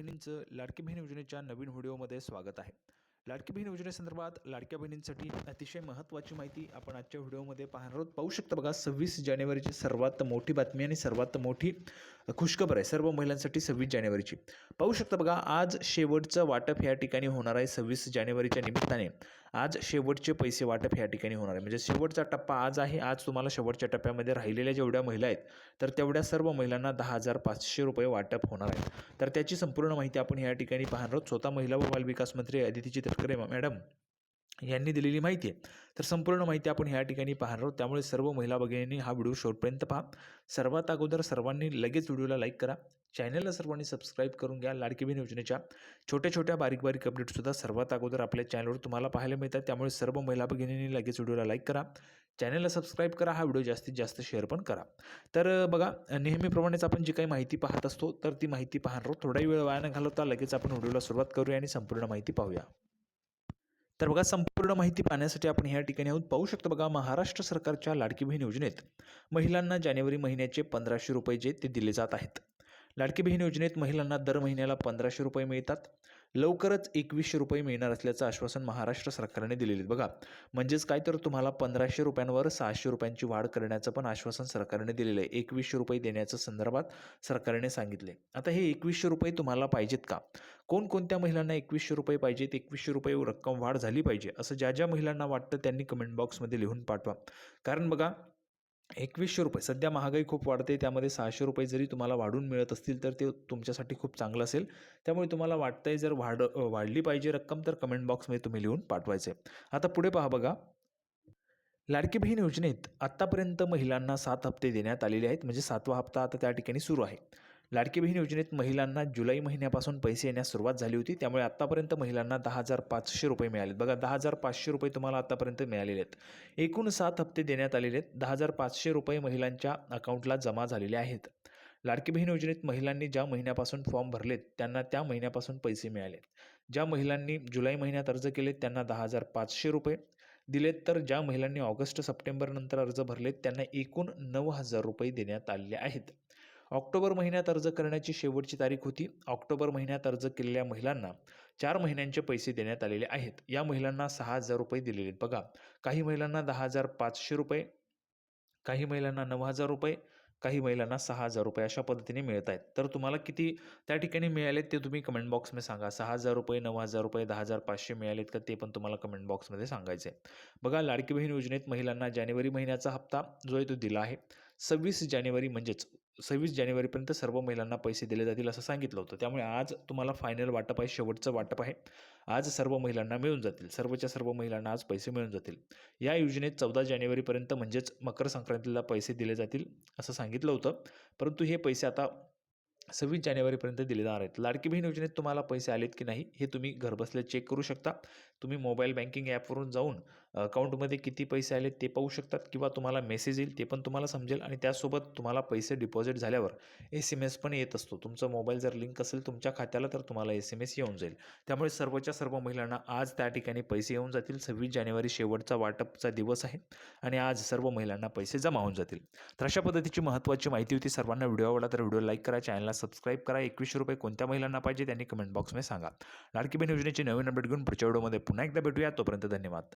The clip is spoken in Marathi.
बहिणींचं लाडकी बहीण योजनेच्या नवीन व्हिडिओमध्ये स्वागत आहे. लाडकी बहीण योजनेसंदर्भात लाडक्या बहिणींसाठी अतिशय महत्त्वाची माहिती आपण आजच्या व्हिडिओमध्ये पाहणार आहोत. पाहू शकता बघा, 26 जानेवारीची सर्वात मोठी बातमी आणि सर्वात मोठी खुशखबर आहे सर्व महिलांसाठी. 26 जानेवारीची पाहू शकता बघा, आज शेवटचं वाटप या ठिकाणी होणार आहे. 26 जानेवारीच्या निमित्ताने आज शेवटचे पैसे वाटप या ठिकाणी होणार आहे. म्हणजे शेवटचा टप्पा आज आहे. आज तुम्हाला शेवटच्या टप्प्यामध्ये राहिलेल्या जेवढ्या महिला आहेत तर तेवढ्या सर्व महिलांना 10,500 रुपये वाटप होणार आहे. तर त्याची संपूर्ण माहिती आपण या ठिकाणी पाहणार आहोत. स्वतः महिला व बालविकास मंत्री अदिती तटकरे मॅडम यांनी दिलेली माहिती आहे. तर संपूर्ण माहिती आपण या ठिकाणी पाहणार आहोत. त्यामुळे सर्व महिला भगिनींनी हा व्हिडिओ शेवटपर्यंत पहा. सर्वात अगोदर सर्वांनी लगेच व्हिडिओला लाईक करा. चॅनलला सर्वांनी सबस्क्राईब करून घ्या. लाडकी बहीण योजनेच्या छोट्या छोट्या बारीक बारीक अपडेटसुद्धा सर्वात अगोदर आपल्या चॅनलवर तुम्हाला पाहायला मिळतात. त्यामुळे सर्व महिला भगिनींनी लगेच व्हिडिओला लाईक करा, चॅनलला सबस्क्राईब करा, हा व्हिडिओ जास्तीत जास्त शेअर पण करा. तर बघा, नेहमीप्रमाणेच आपण जी काही माहिती पाहत असतो तर ती माहिती पाहणार आहोत. थोडाही वेळ वाया न घालवता लगेच आपण व्हिडिओला सुरुवात करूया आणि संपूर्ण माहिती पाहूया. तर बघा, संपूर्ण माहिती पाहण्यासाठी आपण या ठिकाणी आहोत. पाहू शकतो बघा, महाराष्ट्र सरकारच्या लाडकी बहीण योजनेत महिलांना जानेवारी महिन्याचे 1,500 रुपये जे ते दिले जात आहेत. लाडकी बहीण योजनेत महिलांना दर महिन्याला 1,500 रुपये मिळतात. लवकरच 2,100 रुपये मिळणार असल्याचं आश्वासन महाराष्ट्र सरकारने दिलेले. बघा, म्हणजेच काय, तर तुम्हाला 1,500 रुपयांवर 600 रुपयांची वाढ करण्याचं पण आश्वासन सरकारने दिलेलं आहे. 2,100 रुपये देण्याच्या संदर्भात सरकारने सांगितले. आता हे 2,100 रुपये तुम्हाला पाहिजेत का? कोणकोणत्या महिलांना 2,100 रुपये पाहिजेत? 2,100 रुपये रक्कम वाढ झाली पाहिजे असं ज्या ज्या महिलांना वाटतं त्यांनी कमेंट बॉक्समध्ये लिहून पाठवा. कारण बघा, 2,100 रुपये, सध्या महागाई खूप वाढते, त्यामध्ये 600 रुपये जरी तुम्हाला वाढून मिळत असतील तर ते तुमच्यासाठी खूप चांगलं असेल. त्यामुळे तुम्हाला वाटतंय जर वाढली पाहिजे रक्कम तर कमेंट बॉक्समध्ये तुम्ही लिहून पाठवायचे. आता पुढे पहा बघा, लाडकी बहीण योजनेत आत्तापर्यंत महिलांना 7 हप्ते देण्यात आलेले आहेत. म्हणजे 7वा हप्ता आता त्या ठिकाणी सुरू आहे. लाडकी बहीण योजनेत महिलांना जुलै महिन्यापासून पैसे येण्यास सुरुवात झाली होती. त्यामुळे आत्तापर्यंत महिलांना 10,500 रुपये मिळालेत. बघा, 10,500 रुपये तुम्हाला आत्तापर्यंत मिळालेले आहेत. एकूण 7 हप्ते देण्यात आलेले आहेत. 10,500 रुपये महिलांच्या अकाउंटला जमा झालेले आहेत. लाडकी बहीण योजनेत महिलांनी ज्या महिन्यापासून फॉर्म भरलेत त्यांना त्या महिन्यापासून पैसे मिळालेत. ज्या महिलांनी जुलै महिन्यात अर्ज केलेत त्यांना 10,500 रुपये दिलेत. तर ज्या महिलांनी ऑगस्ट सप्टेंबर नंतर अर्ज भरलेत त्यांना एकूण 9,000 रुपये देण्यात आलेले आहेत. ऑक्टोबर महिन्यात अर्ज करण्याची शेवटची तारीख होती. ऑक्टोबर महिन्यात अर्ज केलेल्या महिलांना 4 महिन्यांचे पैसे देण्यात आलेले आहेत. या महिलांना 6,000 रुपये दिलेले आहेत. बघा, काही महिलांना 10,500 रुपये, काही महिलांना 9,000 रुपये, काही महिलांना 6,000 रुपये अशा पद्धतीने मिळत आहेत. तर तुम्हाला किती त्या ठिकाणी मिळालेत ते तुम्ही कमेंट बॉक्समध्ये सांगा. 6,000 रुपये, 9,000 रुपये, 10,500 मिळालेत का ते पण तुम्हाला कमेंट बॉक्समध्ये सांगायचं आहे. बघा, लाडकी बहीण योजनेत महिलांना जानेवारी महिन्याचा हप्ता जो आहे तो दिला आहे. 26 जानेवारी म्हणजेच 26 जानेवारीपर्यंत सर्व महिलांना पैसे दिले जातील असं सांगितलं होतं. त्यामुळे आज तुम्हाला फायनल वाटप आहे, शेवटचं वाटप आहे. आज सर्व महिलांना मिळून जातील. सर्वच्या सर्व महिलांना आज पैसे मिळून जातील. या योजनेत 14 जानेवारीपर्यंत म्हणजेच मकर संक्रांतीला पैसे दिले जातील असं सांगितलं होतं. परंतु हे पैसे आता 26 जानेवारीपर्यंत दिले जाणार आहेत. लाडकी बहीण योजनेत तुम्हाला पैसे आलेत की नाही हे तुम्ही घरबसल्या चेक करू शकता. तुम्ही मोबाईल बँकिंग ॲपवरून जाऊन अकाउंटमध्ये किती पैसे आलेत ते पाहू शकतात, किंवा तुम्हाला मेसेज येईल ते पण तुम्हाला समजेल. आणि त्यासोबत तुम्हाला पैसे डिपॉझिट झाल्यावर SMS पण येत असतो. तुमचा मोबाईल जर लिंक असेल तुमच्या खात्याला तर तुम्हाला SMS येऊन जाईल. त्यामुळे सर्वच्या सर्व महिलांना आज त्या ठिकाणी पैसे येऊन जातील. 26 जानेवारी शेवटचा वाटपचा दिवस आहे आणि आज सर्व महिलांना पैसे जमा होऊन जातील. तर अशा पद्धतीची महत्त्वाची माहिती होती. सर्वांना व्हिडिओ आवडला तर व्हिडिओ लाईक करा, चॅनलला सबस्क्राईब करा. 2,100 रुपये कोणत्या महिलांना पाहिजे त्यांनी कमेंट बॉक्समध्ये सांगा. लाडकी बहीण योजनेची नवीन अपडेट घेऊन पुढच्या व्हिडिओमध्ये पुन्हा एकदा भेटूया. तोपर्यंत धन्यवाद.